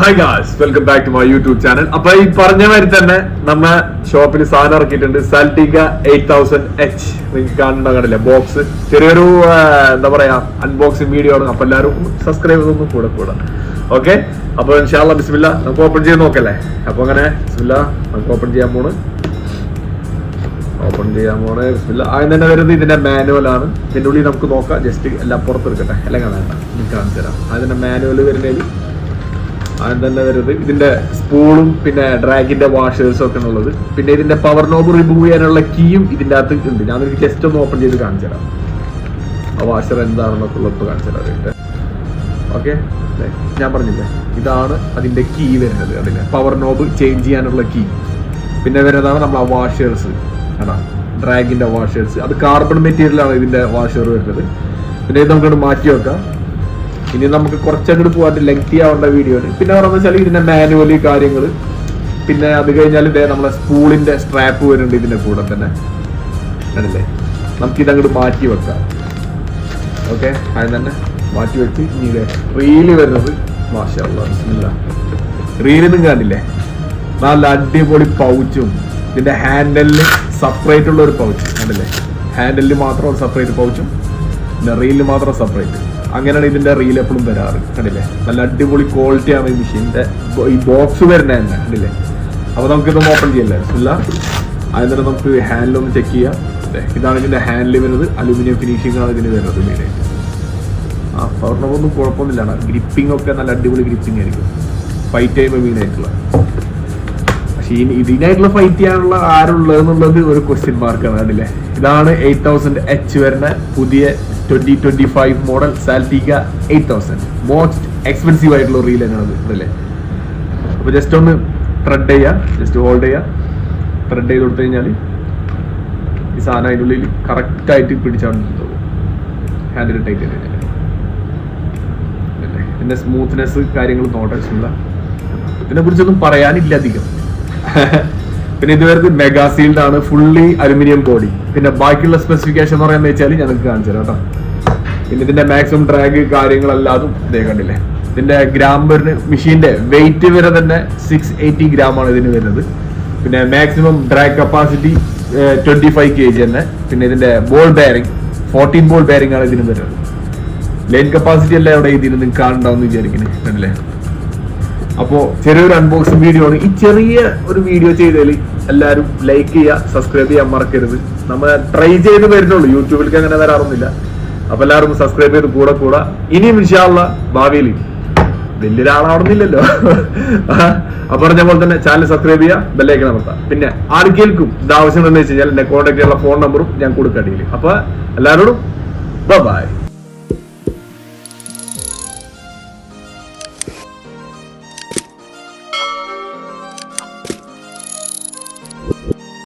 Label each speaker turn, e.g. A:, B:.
A: Hi guys, welcome back to my YouTube channel. അപ്പൊ ഈ പറഞ്ഞ മാതിരി തന്നെ നമ്മ ഷോപ്പിൽ സാധനം ഇറക്കിയിട്ടുണ്ട്. സാൽട്ടിക 8000H. നിങ്ങൾക്ക് കാണുന്നുണ്ടാകില്ല ബോക്സ്. ചെറിയൊരു എന്താ പറയാ അൺബോക്സിംഗ് വീഡിയോ ആണ്. അപ്പൊ എല്ലാവരും സബ്സ്ക്രൈബ് ചെയ്തൊന്നും കൂടെ ഓക്കെ. അപ്പൊ ഇൻഷാല്ലാ ബിസ്മില്ല നമുക്ക് ഓപ്പൺ ചെയ്ത് നോക്കല്ലേ. അപ്പൊ അങ്ങനെ ബിസ്മില്ല നമുക്ക് ഓപ്പൺ ചെയ്യാൻ പോണ് ബിസ്മില്ല. ആദ്യം തന്നെ വരുന്നത് ഇതിന്റെ മാനുവൽ ആണ്. ഇതിന്റെ ഉള്ളിൽ നമുക്ക് നോക്കാം. ജസ്റ്റ് എല്ലാം പുറത്തെടുക്കട്ടെ. എല്ലാം വേണ്ട കാണിച്ചു തരാം. അതിന്റെ മാനുവൽ വരുന്നതിൽ ആദ്യം തന്നെ വരുന്നത് ഇതിന്റെ സ്പൂളും പിന്നെ ഡ്രാഗിന്റെ വാഷേഴ്സും ഒക്കെ ഉള്ളത്. പിന്നെ ഇതിന്റെ പവർ നോബ് റിമൂവ് ചെയ്യാനുള്ള കീയും ഇതിന്റെ അകത്ത് ഉണ്ട്. ഞാൻ നിങ്ങൾക്ക് ജസ്റ്റ് ഒന്ന് ഓപ്പൺ ചെയ്ത് കാണിച്ചു തരാം. ആ വാഷർ എന്താണെന്നൊക്കെ ഉള്ളത് കാണിച്ചു തരാം. ഓക്കെ, ഞാൻ പറഞ്ഞില്ലേ ഇതാണ് അതിന്റെ കീ വരുന്നത്. അതിന്റെ പവർ നോബ് ചേഞ്ച് ചെയ്യാനുള്ള കീ. പിന്നെ വരുന്നതാണ് നമ്മൾ ആ വാഷേഴ്സ്. കേട്ടാ, ഡ്രാഗിന്റെ വാഷേഴ്സ്. അത് കാർബൺ മെറ്റീരിയലാണ് ഇതിന്റെ വാഷർ വരുന്നത്. പിന്നെ ഇത് നമുക്കത് മാറ്റി വെക്കാം. ഇനി നമുക്ക് കുറച്ചങ്ങോട്ട് പോകാൻ ലെങ്തി ആവേണ്ട വീഡിയോ ആണ്. പിന്നെ പറഞ്ഞു വെച്ചാൽ ഇതിന്റെ മാനുവലി കാര്യങ്ങൾ. പിന്നെ അത് കഴിഞ്ഞാൽ ഇതേ നമ്മളെ സ്പൂളിന്റെ സ്ട്രാപ്പ് വരുന്നുണ്ട് ഇതിന്റെ കൂടെ തന്നെ. ആണല്ലേ, നമുക്ക് ഇതങ്ങോട്ട് മാറ്റി വെക്കാം. ഓക്കെ, അതിന് തന്നെ മാറ്റി വെച്ച് ഇനി റീല് വരുന്നത് മാഷാഅല്ലാഹ് റീലൊന്നും കാണില്ലേ, നല്ല അടിപൊളി പൗച്ചും. ഇതിന്റെ ഹാൻഡലിന് സെപ്പറേറ്റ് ഉള്ള ഒരു പൗച്ച് കണ്ടില്ലേ. ഹാൻഡലിന് മാത്രം സെപ്പറേറ്റ് പൗച്ചും പിന്നെ റീലിന് മാത്രം സെപ്പറേറ്റ്. അങ്ങനെയാണ് ഇതിന്റെ റീൽ എപ്പോഴും വരാറ്. കണ്ടില്ലേ, നല്ല അടിപൊളി ക്വാളിറ്റിയാണ് ഈ മെഷീന്റെ ഈ ബോക്സ് വരുന്നത് തന്നെ. കണ്ടില്ലേ. അപ്പൊ നമുക്കിതൊന്ന് ഓപ്പൺ ചെയ്യല്ലേ ഇല്ല. അതിന് നമുക്ക് ഹാൻഡിലൊന്ന് ചെക്ക് ചെയ്യാം. ഇതാണ് ഇതിന്റെ ഹാൻഡിൽ വരുന്നത്. അലൂമിനിയം ഫിനിഷിംഗ് ആണ് ഇതിന് വരുന്നത് മെയിനായിട്ട്. ആ പവർണൊന്നും കുഴപ്പമൊന്നുമില്ലാണ്. ഗ്രിപ്പിംഗ് ഒക്കെ നല്ല അടിപൊളി ഗ്രിപ്പിംഗ് ആയിരിക്കും. ഫൈറ്റ് ചെയ്യുമ്പോൾ മെയിനായിട്ടുള്ള. പക്ഷെ ഇതിനായിട്ടുള്ള ഫൈറ്റ് ചെയ്യാനുള്ള ആരുള്ളതെന്നുള്ളത് ഒരു ക്വസ്റ്റ്യൻ മാർക്കാണ്. കണ്ടില്ലേ, ഇതാണ് 8000H വരുന്ന പുതിയ 2025 മോഡൽ സാൽട്ടിക 8000. മോസ്റ്റ് എക്സ്പെൻസീവ് ആയിട്ടുള്ള റീൽ തന്നെയാണ് അതല്ലേ. അപ്പൊ ജസ്റ്റ് ഒന്ന് ത്രെഡ് ചെയ്യാം, ജസ്റ്റ് ഹോൾഡ് ചെയ്യാം. ത്രെഡ് ചെയ്ത് കൊടുത്തു കഴിഞ്ഞാൽ ഈ സാധനം അതിൻ്റെ ഉള്ളിൽ കറക്റ്റ് ആയിട്ട് പിടിച്ചാൽ ഹാൻഡിൽ ടൈറ്റ് ചെയ്ത് കഴിഞ്ഞാൽ ഇതിന്റെ സ്മൂത്ത്നെസ് കാര്യങ്ങൾ നോട്ടല്ല. ഇതിനെ കുറിച്ചൊന്നും പറയാനില്ല അധികം. പിന്നെ ഇത് വരുന്നത് മെഗാ സീൽഡ് ആണ്, ഫുള്ളി അലുമിനിയം ബോഡി. പിന്നെ ബാക്കിയുള്ള സ്പെസിഫിക്കേഷൻ എന്ന് പറയാന്ന് വെച്ചാൽ ഞങ്ങൾക്ക് കാണിച്ചു തരാം കേട്ടോ. പിന്നെ ഇതിന്റെ മാക്സിമം ഡ്രാഗ് കാര്യങ്ങളല്ലാതും ഇതേ കണ്ടില്ലേ. ഇതിന്റെ ഗ്രാം വരുന്ന മെഷീന്റെ വെയിറ്റ് വരെ തന്നെ 680 gram ആണ് ഇതിന് വരുന്നത്. പിന്നെ മാക്സിമം ഡ്രാഗ് കപ്പാസിറ്റി 25 kg തന്നെ. പിന്നെ ഇതിന്റെ ബോൾ ബെയറിംഗ് 14 ബോൾ ബെയറിംഗ് ആണ് ഇതിന് വരുന്നത്. ലൈൻ കപ്പാസിറ്റി എല്ലാം ഇവിടെ ഇതിന് നിങ്ങൾക്ക് കാണുന്നുണ്ടാവും വിചാരിക്കുന്നത്. കണ്ടില്ലേ. അപ്പോ ചെറിയൊരു അൺബോക്സിംഗ് വീഡിയോ ആണ്. ഈ ചെറിയ ഒരു വീഡിയോ ചെയ്തതിൽ എല്ലാവരും ലൈക്ക് ചെയ്യുക, സബ്സ്ക്രൈബ് ചെയ്യാൻ മറക്കരുത്. നമ്മൾ ട്രൈ ചെയ്ത് വരുന്നുള്ളൂ, യൂട്യൂബിലേക്ക് അങ്ങനെ വരാറൊന്നുമില്ല. അപ്പൊ എല്ലാവരും സബ്സ്ക്രൈബ് ചെയ്ത് കൂടെ ഇനിയും ഇൻഷാല്ലാ ഭാവിയിൽ വലിയൊരാളാവണമെന്നില്ലല്ലോ. അപ്പൊ പറഞ്ഞ പോലെ തന്നെ ചാനൽ സബ്സ്ക്രൈബ് ചെയ്യുക, ബെല്ലൈക്കൺ അമർത്താം. പിന്നെ ആർക്കെങ്കിലും ഇത് ആവശ്യം എന്ന് വെച്ച് കഴിഞ്ഞാൽ എന്നെ കോൺടാക്ട് ചെയ്യാനുള്ള ഫോൺ നമ്പറും ഞാൻ കൊടുക്കടിയിൽ. അപ്പൊ എല്ലാവരോടും ബൈ.